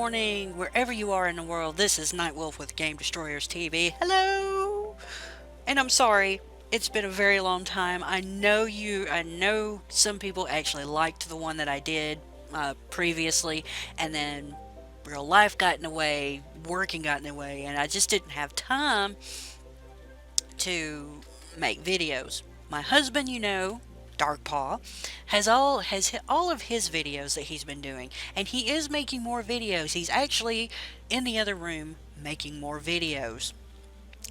morning, wherever you are in the world. This is Niytewolfe with Game Destroyers TV. Hello! And I'm sorry, it's been a very long time. I know some people actually liked the one that I did previously, and then real life got in the way, working got in the way, and I just didn't have time to make videos. My husband, Dark Paw, has hit all of his videos that he's been doing, and he is making more videos. He's actually in the other room making more videos,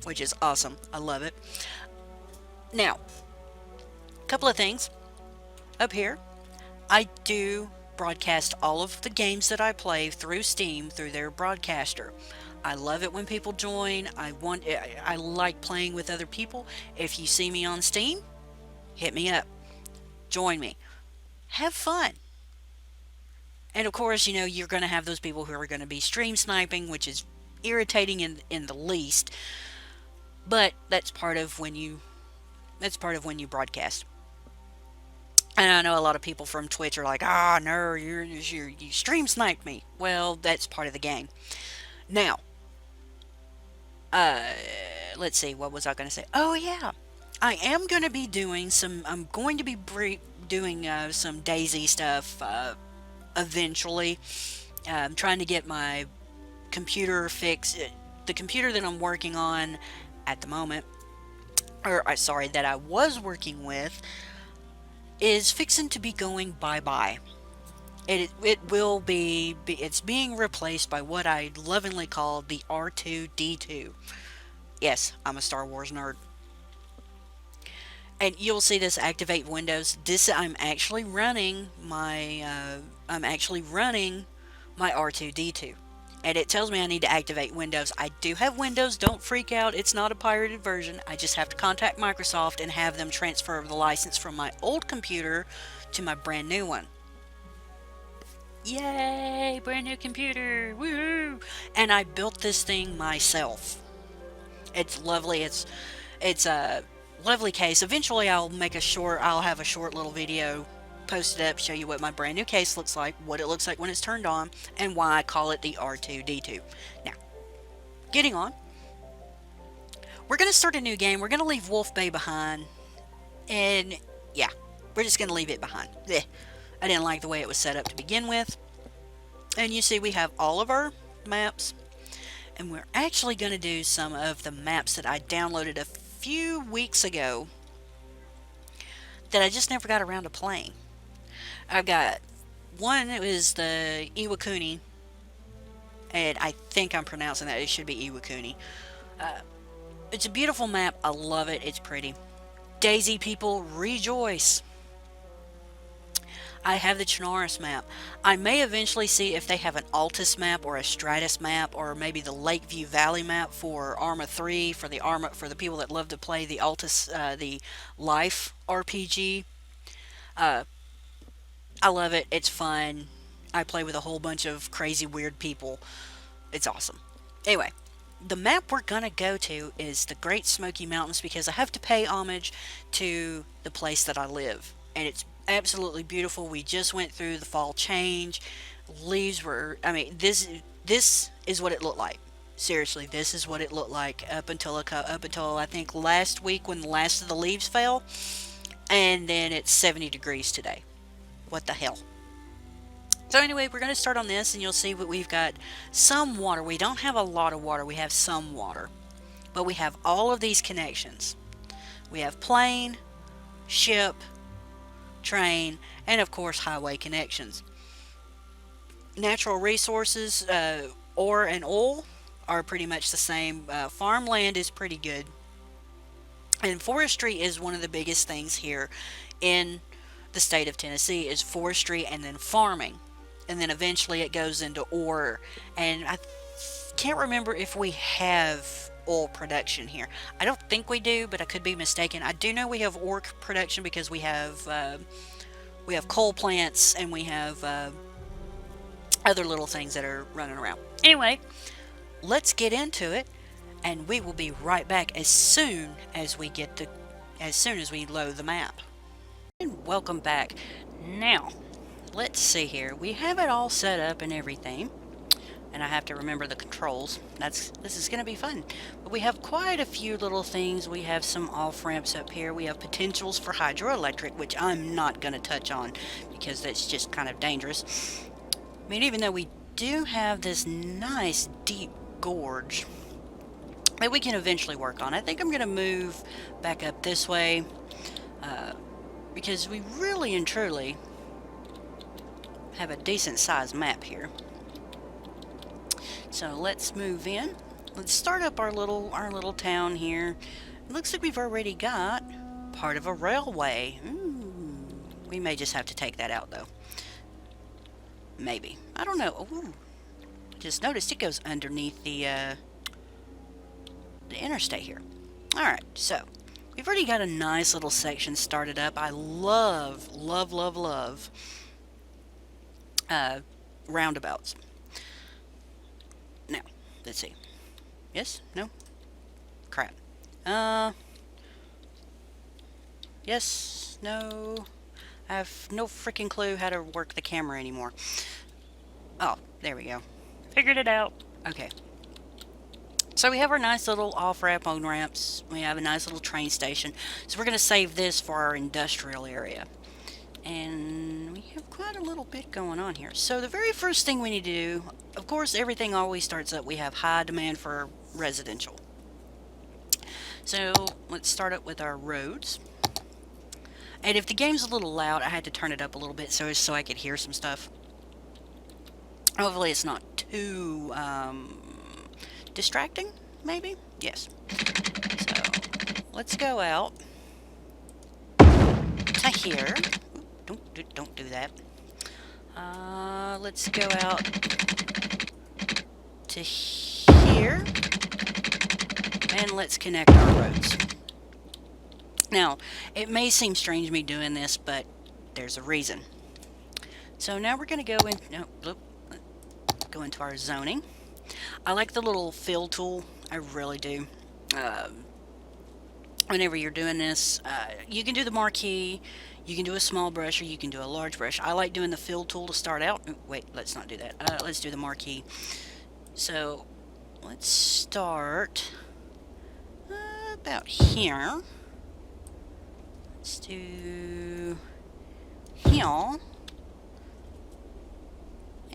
which is awesome. I love it. Now, a couple of things up here. I do broadcast all of the games that I play through Steam through their broadcaster. I love it when people join. I like playing with other people. If you see me on Steam, hit me up. Join me. Have fun. And of course, you're going to have those people who are going to be stream sniping, which is irritating in the least. But that's part of when you broadcast. And I know a lot of people from Twitch are like, no, you stream sniped me. Well, that's part of the game. Now, let's see, what was I going to say? Oh, yeah. I am going to be doing I'm going to be doing some Daisy stuff eventually. I'm trying to get my computer fixed. The computer that I'm working on at the moment, sorry, that I was working with, is fixing to be going bye-bye. It's being replaced by what I lovingly call the R2-D2. Yes, I'm a Star Wars nerd. And you'll see this activate Windows. I'm actually running my R2-D2. And it tells me I need to activate Windows. I do have Windows, don't freak out, it's not a pirated version. I just have to contact Microsoft and have them transfer the license from my old computer to my brand new one. Yay, brand new computer, woohoo! And I built this thing myself. It's lovely, it's a lovely case. Eventually I'll have a short little video posted up, show you what my brand new case looks like, what it looks like when it's turned on, and why I call it the R2-D2. Now, getting on. We're going to start a new game. We're going to leave Wolf Bay behind. And, yeah, we're just going to leave it behind. Blech. I didn't like the way it was set up to begin with. And you see we have all of our maps. And we're actually going to do some of the maps that I downloaded a few weeks ago that I just never got around to playing. I've got one, it was the Iwakuni, and I think I'm pronouncing that, it should be Iwakuni. It's a beautiful map, I love it, it's pretty. Daisy people, rejoice! I have the Chernarus map. I may eventually see if they have an Altus map or a Stratus map, or maybe the Lakeview Valley map for Arma 3, for the people that love to play the Altus, the Life RPG. I love it. It's fun. I play with a whole bunch of crazy, weird people. It's awesome. Anyway, the map we're going to go to is the Great Smoky Mountains because I have to pay homage to the place that I live. And it's absolutely beautiful. We just went through the fall change. Leaves were... this is what it looked like. Seriously, this is what it looked like up until I think last week when the last of the leaves fell. And then it's 70 degrees today. What the hell? So anyway, we're going to start on this, and you'll see that we've got some water. We don't have a lot of water. We have some water. But we have all of these connections. We have plane, ship, train, and of course highway connections. Natural resources, ore and oil, are pretty much the same. Farmland is pretty good. And forestry is one of the biggest things here in the state of Tennessee, is forestry and then farming. And then eventually it goes into ore. And I can't remember if we have oil production here. I don't think we do, but I could be mistaken. I do know we have ore production because we have coal plants and we have other little things that are running around. Anyway, let's get into it, and we will be right back as soon as we load the map. And welcome back. Now, let's see here. We have it all set up and everything. and I have to remember the controls. This is going to be fun. But we have quite a few little things. We have some off-ramps up here. We have potentials for hydroelectric, which I'm not going to touch on because that's just kind of dangerous. I mean, even though we do have this nice deep gorge that we can eventually work on. I think I'm going to move back up this way because we really and truly have a decent sized map here. So let's move in. Let's start up our little town here. It looks like we've already got part of a railway. We may just have to take that out though. Maybe. I don't know. Ooh. Just noticed it goes underneath the interstate here. Alright, so we've already got a nice little section started up. I love roundabouts. Now, let's see. Yes? No? Crap. Yes? No? I have no freaking clue how to work the camera anymore. Oh, there we go. Figured it out. Okay. So we have our nice little off-ramp, on-ramps. We have a nice little train station. So we're going to save this for our industrial area. And we have quite a little bit going on here. So the very first thing we need to do, of course, everything always starts up. We have high demand for residential. So let's start up with our roads. And if the game's a little loud, I had to turn it up a little bit so I could hear some stuff. Hopefully it's not too distracting, maybe? Yes. So let's go out to here. Don't do that. Let's go out to here, and let's connect our roads. Now, it may seem strange me doing this, but there's a reason. So now we're going to go in. Go into our zoning. I like the little fill tool. I really do. Whenever you're doing this, you can do the marquee. You can do a small brush or you can do a large brush. I like doing the fill tool to start out. Ooh, wait, let's not do that. Let's do the marquee. So let's start about here. Let's do here.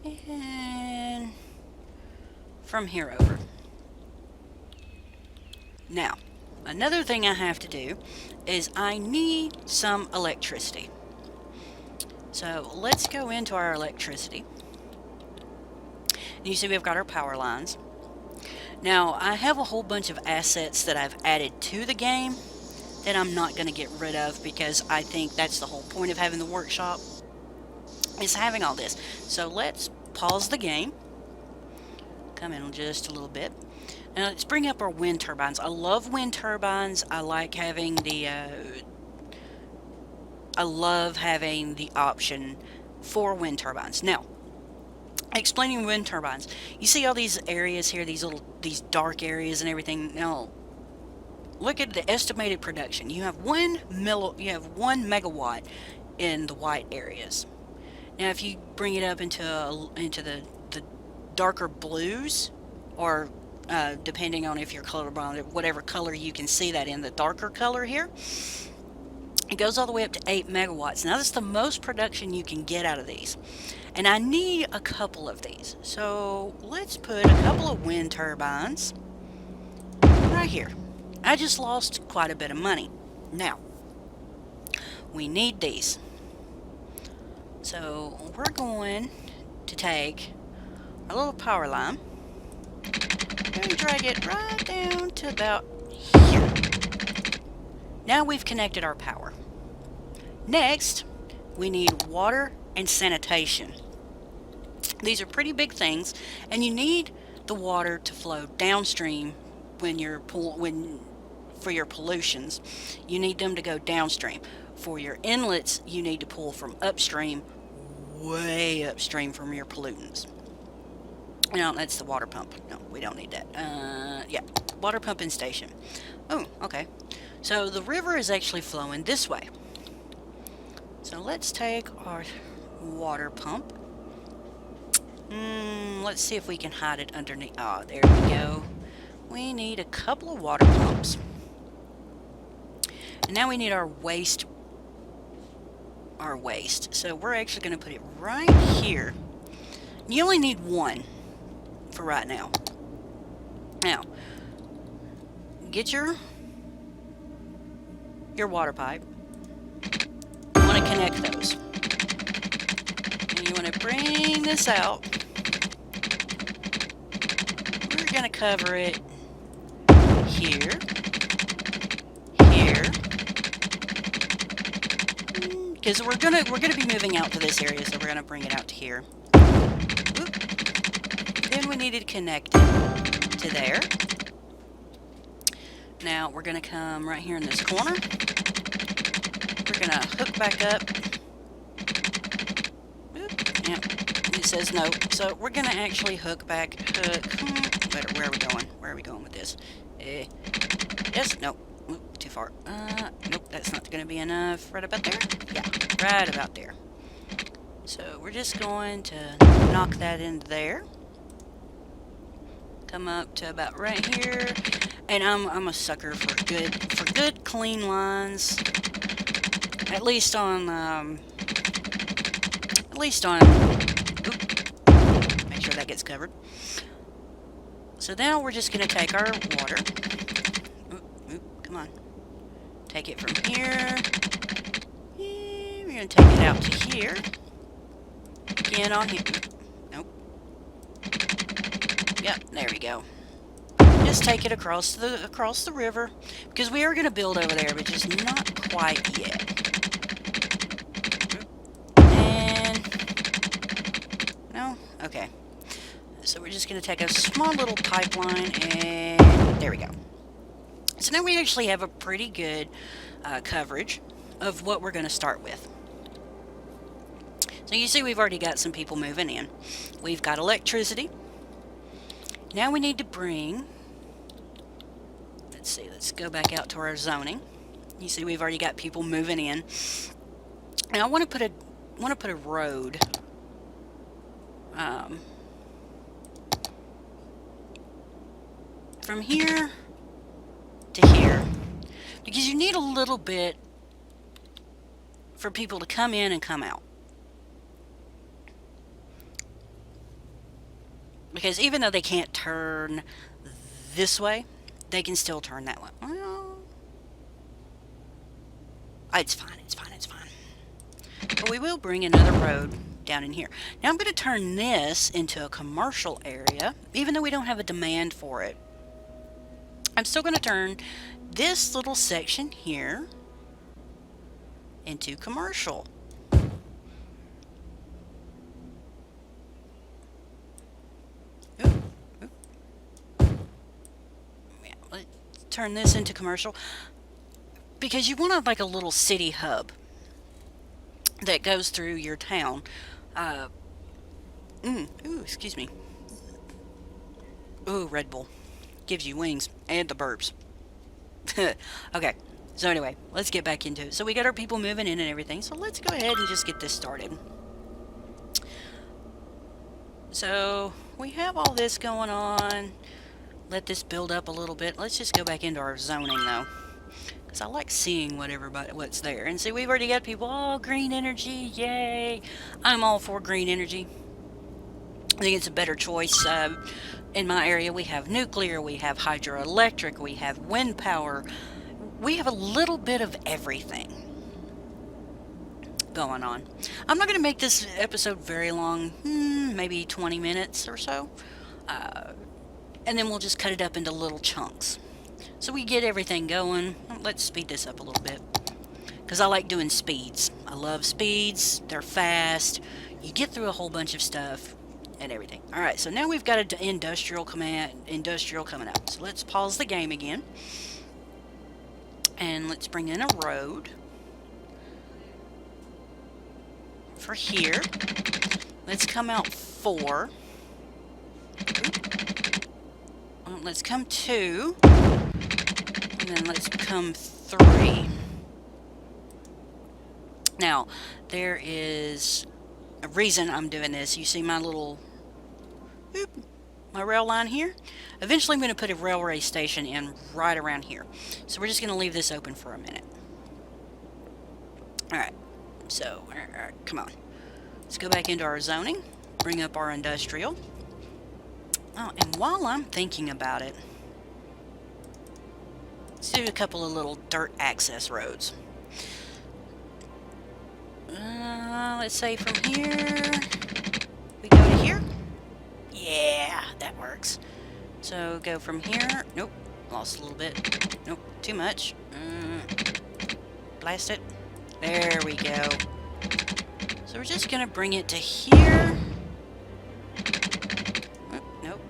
And from here over. Now, another thing I have to do is I need some electricity. So let's go into our electricity. And you see we've got our power lines. Now, I have a whole bunch of assets that I've added to the game that I'm not going to get rid of because I think that's the whole point of having the workshop, is having all this. So let's pause the game. Come in just a little bit. Now let's bring up our wind turbines. I love wind turbines. I like having the option for wind turbines. Now, explaining wind turbines. You see all these areas here, these dark areas and everything. Now, look at the estimated production. You have 1 megawatt in the white areas. Now, if you bring it up into the darker blues, or depending on if you're colorblind, whatever color you can see that in, the darker color here, it goes all the way up to 8 megawatts. Now, that's the most production you can get out of these. And I need a couple of these. So let's put a couple of wind turbines right here. I just lost quite a bit of money. Now, we need these. So we're going to take our little power line and drag it right down to about here. Now we've connected our power. Next, we need water and sanitation. These are pretty big things, and you need the water to flow downstream for your pollutions. You need them to go downstream. For your inlets, you need to pull from upstream, way upstream from your pollutants. No, that's the water pump. No, we don't need that. Yeah, water pumping station. Oh, okay. So the river is actually flowing this way. So let's take our water pump Let's see if we can hide it underneath. Oh, there we go. We need a couple of water pumps. And now we need our waste. So we're actually going to put it right here. You only need one for right now. Now, get your water pipe. You want to connect those. And you want to bring this out. We're going to cover it here, here, because we're gonna be moving out to this area, so we're gonna bring it out to here. Oop. Then we need to connect it to there. Now we're gonna come right here in this corner. We're gonna hook back up. Oop. Yeah, it says no, so we're gonna actually hook back. Where are we going? Where are we going with this? Yes, nope. Oop, too far. Nope, that's not going to be enough. Right about there? Yeah, right about there. So we're just going to knock that into there. Come up to about right here. And I'm a sucker for good clean lines. At least on oop, make sure that gets covered. So now we're just going to take our water. Come on. Take it from here. We're going to take it out to here. Again on here. Nope. Yep, there we go. Just take it across the river. Because we are going to build over there, but just not quite yet. And... no? Okay. So we're just going to take a small little pipeline, and there we go. So now we actually have a pretty good coverage of what we're going to start with. So you see we've already got some people moving in. We've got electricity. Now we need to bring, let's see, let's go back out to our zoning. You see we've already got people moving in. Now I want to put a road from here to here, because you need a little bit for people to come in and come out. Because even though they can't turn this way, they can still turn that way. Well, it's fine, it's fine, it's fine. But we will bring another road down in here. Now I'm going to turn this into a commercial area, even though we don't have a demand for it. I'm still going to turn this little section here into commercial. Yeah, let's turn this into commercial, because you want to like a little city hub that goes through your town. Ooh, excuse me. Ooh, Red Bull. Gives you wings and the burps. Okay, so anyway, let's get back into it. So we got our people moving in and everything, so let's go ahead and just get this started. So we have all this going on. Let this build up a little bit. Let's just go back into our zoning though, because I like seeing what's there. And see, we've already got people. Oh, green energy, yay! I'm all for green energy. I think it's a better choice. In my area, we have nuclear, we have hydroelectric, we have wind power. We have a little bit of everything going on. I'm not going to make this episode very long, maybe 20 minutes or so. And then we'll just cut it up into little chunks. So we get everything going. Let's speed this up a little bit, because I like doing speeds. I love speeds. They're fast. You get through a whole bunch of stuff and everything. Alright, so now we've got an industrial coming up. So let's pause the game again. And let's bring in a road for here. Let's come out 4. Let's come 2. And then let's come 3. Now, there is a reason I'm doing this. You see my little Oop, my rail line here. Eventually I'm going to put a railway station in right around here. So we're just going to leave this open for a minute. Alright, so, come on. Let's go back into our zoning, bring up our industrial. Oh, and while I'm thinking about it, let's do a couple of little dirt access roads. Let's say from here, we go to here. Yeah, that works. So go from here. Nope, lost a little bit. Nope, too much. Blast it. There we go. So we're just gonna bring it to here. Nope.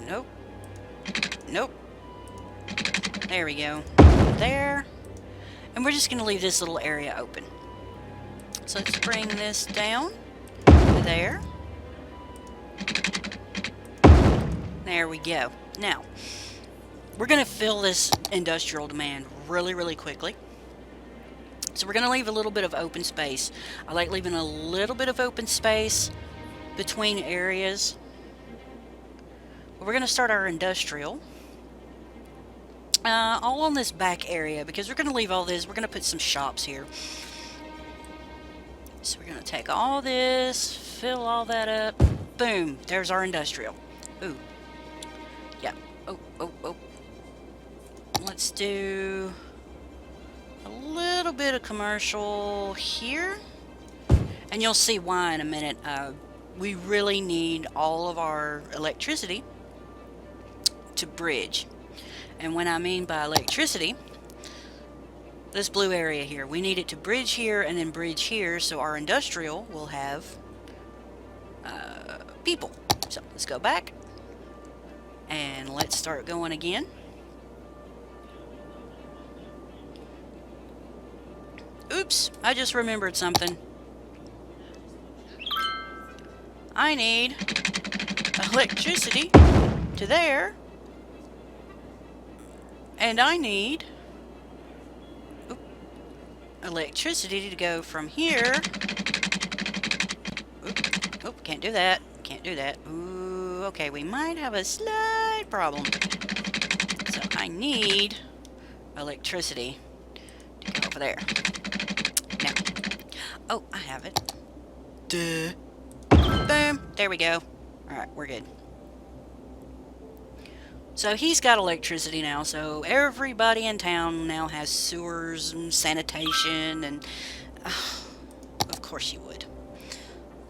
Nope. Nope. There we go. There. And we're just gonna leave this little area open. So let's bring this down to there. There we go. Now, we're going to fill this industrial demand really, really quickly. So we're going to leave a little bit of open space. I like leaving a little bit of open space between areas. But we're going to start our industrial. All on this back area, because we're going to leave all this. We're going to put some shops here. So we're going to take all this, fill all that up. Boom. There's our industrial. Ooh. Yeah. Oh. Let's do a little bit of commercial here. And you'll see why in a minute. We really need all of our electricity to bridge. And when I mean by electricity, this blue area here, we need it to bridge here and then bridge here, so our industrial will have people. So let's go back and let's start going again. Oops, I just remembered something. I need electricity to there, and I need electricity to go from here. Oop, can't do that. Can't do that. Ooh, okay, we might have a slight problem. So I need electricity to go over there. Now, oh, I have it. Duh. Boom. There we go. Alright, we're good. So he's got electricity now, so everybody in town now has sewers and sanitation, and of course you would.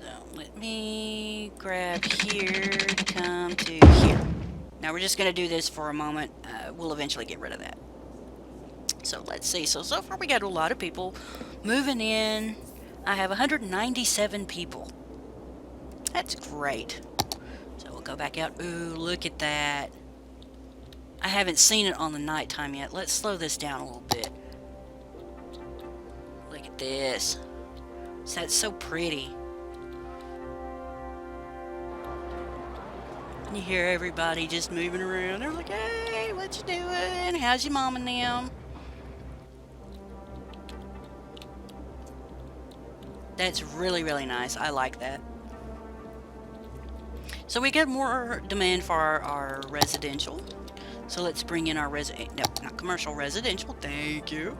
So let me grab here to come to here. Now we're just going to do this for a moment. We'll eventually get rid of that. So let's see. So far we got a lot of people moving in. I have 197 people. That's great. So we'll go back out. Ooh, look at that. I haven't seen it on the nighttime yet. Let's slow this down a little bit. Look at this. That's so pretty. You hear everybody just moving around. They're like, hey, what you doing? How's your mom and them? That's really, really nice. I like that. So we get more demand for our residential. So let's bring in our not commercial, residential. Thank you.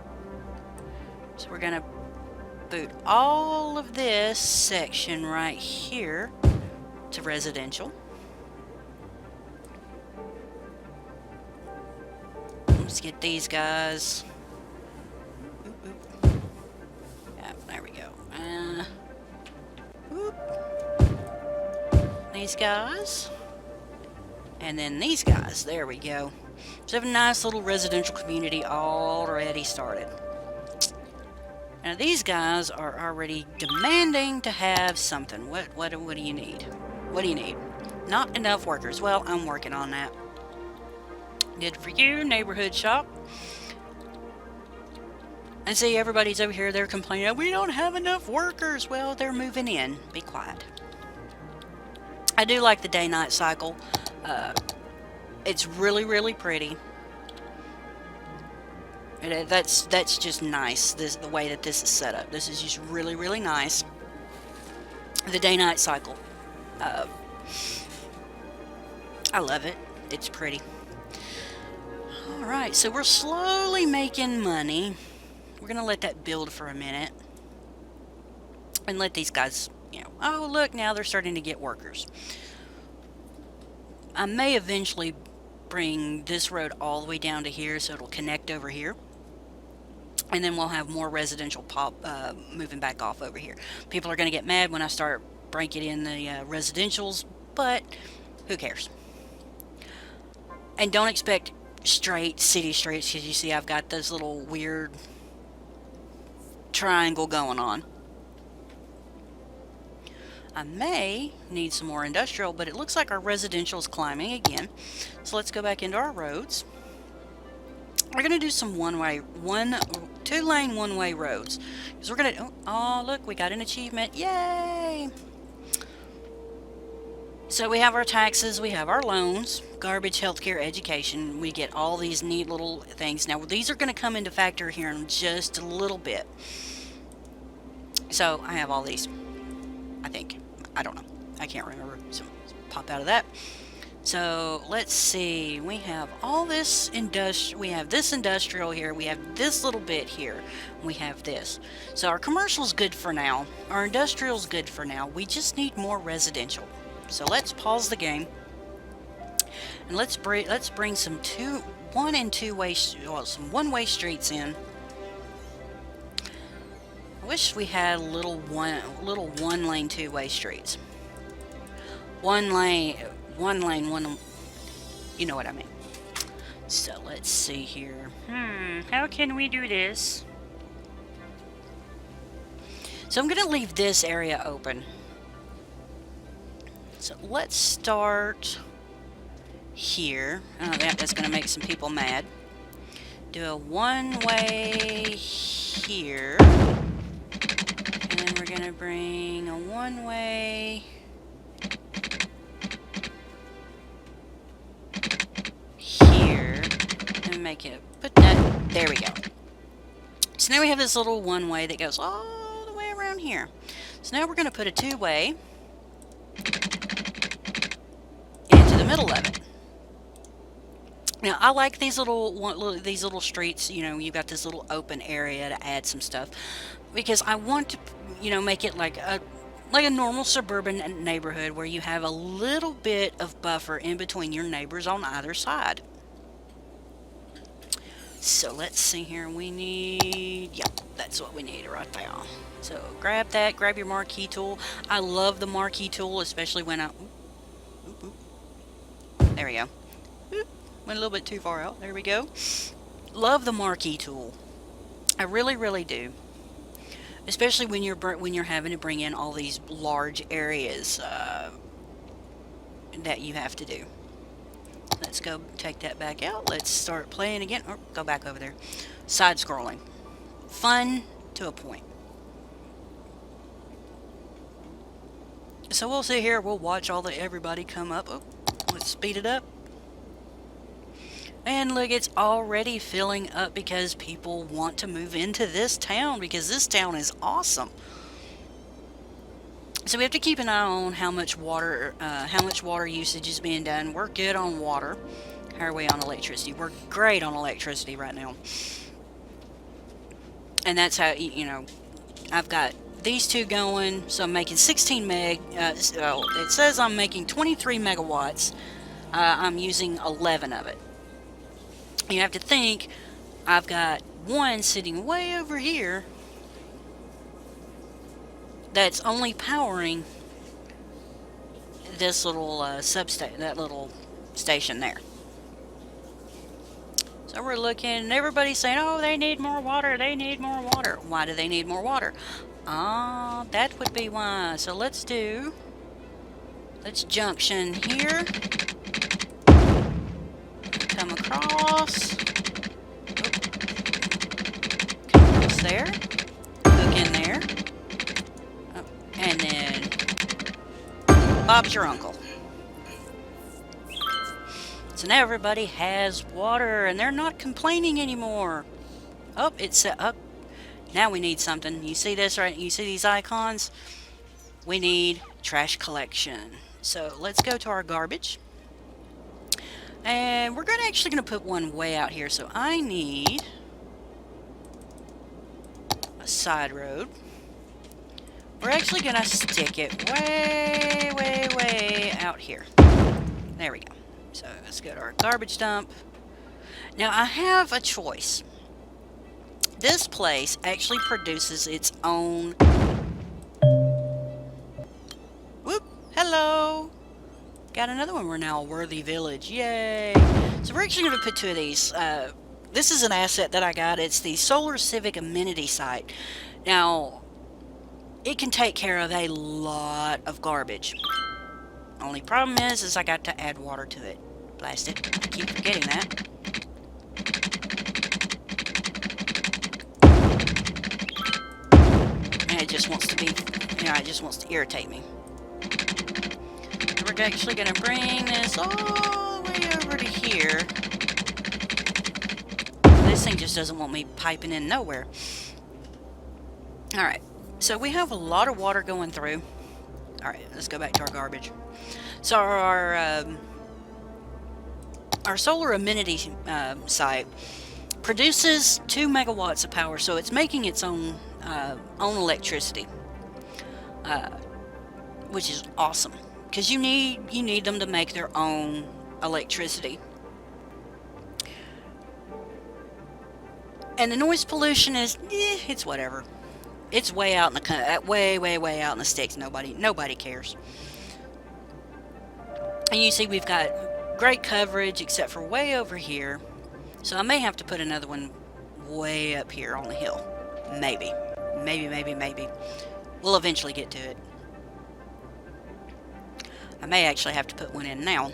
So we're gonna boot all of this section right here to residential. Let's get these guys. Yeah, there we go. These guys. And then these guys. There we go. So we have a nice little residential community already started. Now these guys are already demanding to have something. What do you need? What do you need? Not enough workers. Well, I'm working on that. Good for you, neighborhood shop. And see, everybody's over here, they're complaining, we don't have enough workers. Well, they're moving in. Be quiet. I do like the day-night cycle. It's really, really pretty. That's just nice. The way that this is set up. This is just really, really nice. The day-night cycle. I love it. It's pretty. Alright, so we're slowly making money. We're going to let that build for a minute. And let these guys, oh look, now they're starting to get workers. I may eventually bring this road all the way down to here so it'll connect over here. And then we'll have more residential moving back off over here. People are going to get mad when I start breaking in the residentials, but who cares? And don't expect straight city streets, because you see I've got this little weird triangle going on. I may need some more industrial, but it looks like our residential is climbing again. So let's go back into our roads. We're going to do some two-lane one-way roads. Because we're going to, oh, look, we got an achievement. Yay! So we have our taxes, we have our loans, garbage, healthcare, education. We get all these neat little things. Now, these are going to come into factor here in just a little bit. So, I have all these. I think. I don't know. I can't remember. So, pop out of that. So, let's see. We have all this we have this industrial here. We have this little bit here. We have this. So, our commercial's good for now. Our industrial's good for now. We just need more residential. So let's pause the game, and let's bring some one and two-way, some one-way streets in. I wish we had little one-lane two-way streets. One lane, you know what I mean. So let's see here. How can we do this? So I'm gonna leave this area open. So let's start here. Oh, that's going to make some people mad. Do a one-way here. And then we're going to bring a one-way here. And make it, put that, there we go. So now we have this little one-way that goes all the way around here. So now we're going to put a two-way into the middle of it. Now, I like these little streets. You've got this little open area to add some stuff, because I want to, make it like a normal suburban neighborhood where you have a little bit of buffer in between your neighbors on either side. So let's see here. We need, yeah, that's what we need right there. So grab that. Grab your marquee tool. I love the marquee tool, especially when there we go. Went a little bit too far out. There we go. Love the marquee tool. I really, really do. Especially when you're having to bring in all these large areas that you have to do. Let's go take that back out. Let's start playing again. Oh, go back over there. Side scrolling. Fun to a point. So we'll sit here. We'll watch everybody come up. Oh, let's speed it up. And look, it's already filling up because people want to move into this town, because this town is awesome. So we have to keep an eye on how much water usage is being done. We're good on water. How are we on electricity? We're great on electricity right now. And that's how, I've got these two going. So I'm making 16 meg. It says I'm making 23 megawatts. I'm using 11 of it. You have to think, I've got one sitting way over here that's only powering this little that little station there. So we're looking, and everybody's saying, oh, they need more water, they need more water. Why do they need more water? That would be why. So let's junction here. Come across. Come across there. Hook in there. Oh, and then Bob's your uncle. So now everybody has water, and they're not complaining anymore. Oh, it's set up. Now we need something. You see this, right? You see these icons? We need trash collection. So let's go to our garbage. And we're actually going to put one way out here. So I need a side road. We're actually going to stick it way, way, way out here. There we go. So let's go to our garbage dump. Now I have a choice. This place actually produces its own... Whoop! Hello! Got another one. We're now a worthy village. Yay! So we're actually going to put two of these. This is an asset that I got. It's the Solar Civic Amenity Site. Now, it can take care of a lot of garbage. Only problem is I got to add water to it. Blast it. I keep forgetting that. And it just wants to be, it just wants to irritate me. We're actually going to bring this all the way over to here. This thing just doesn't want me piping in nowhere. Alright, so we have a lot of water going through. Alright, let's go back to our garbage. So our solar amenity site produces 2 megawatts of power, so it's making its own electricity, which is awesome. Because you need them to make their own electricity. And the noise pollution is, it's whatever. It's way out in the way out in the sticks. Nobody cares. And you see we've got great coverage except for way over here. So I may have to put another one way up here on the hill. Maybe. Maybe. We'll eventually get to it. I may actually have to put one in now.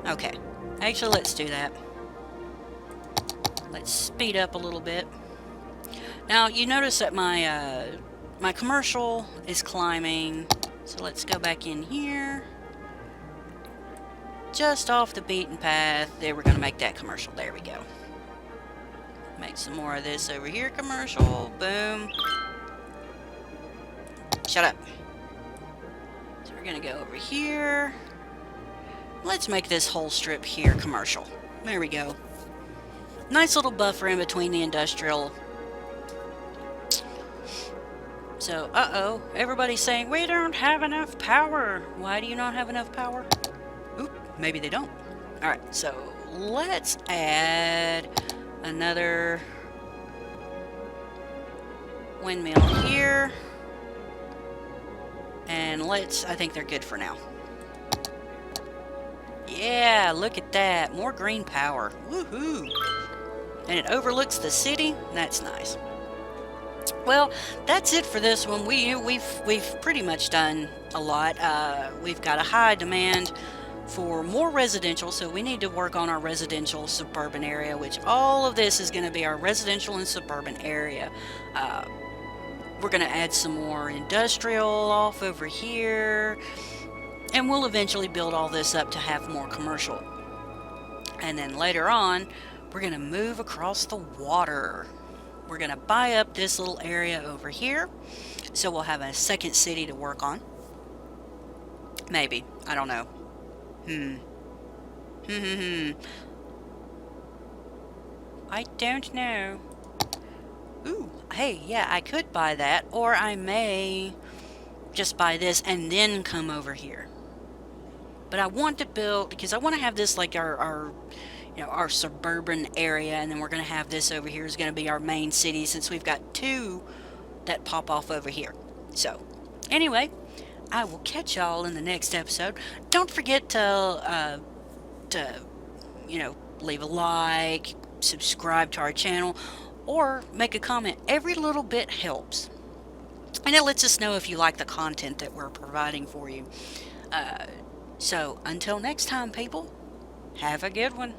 Okay. Actually, let's do that. Let's speed up a little bit. Now, you notice that my commercial is climbing. So let's go back in here. Just off the beaten path. There, we're going to make that commercial. There we go. Make some more of this over here, commercial. Boom. Shut up. We're going to go over here. Let's make this whole strip here commercial. There we go. Nice little buffer in between the industrial. So, uh-oh. Everybody's saying, we don't have enough power. Why do you not have enough power? Oop, maybe they don't. Alright, so let's add another windmill here. And I think they're good for now. Yeah, look at that. More green power. Woohoo! And it overlooks the city. That's nice. Well, that's it for this one. We've pretty much done a lot. We've got a high demand for more residential, so we need to work on our residential suburban area, which all of this is going to be our residential and suburban area. We're going to add some more industrial off over here, and we'll eventually build all this up to have more commercial. And then later on, we're going to move across the water. We're going to buy up this little area over here, so we'll have a second city to work on. Maybe. I don't know. I don't know. Ooh, hey, yeah, I could buy that, or I may just buy this and then come over here. But I want to build, because I want to have this like our suburban area, and then we're going to have this over here is going to be our main city, since we've got two that pop off over here. So, anyway, I will catch y'all in the next episode. Don't forget to leave a like, subscribe to our channel, or make a comment. Every little bit helps. And it lets us know if you like the content that we're providing for you. So, until next time, people, have a good one.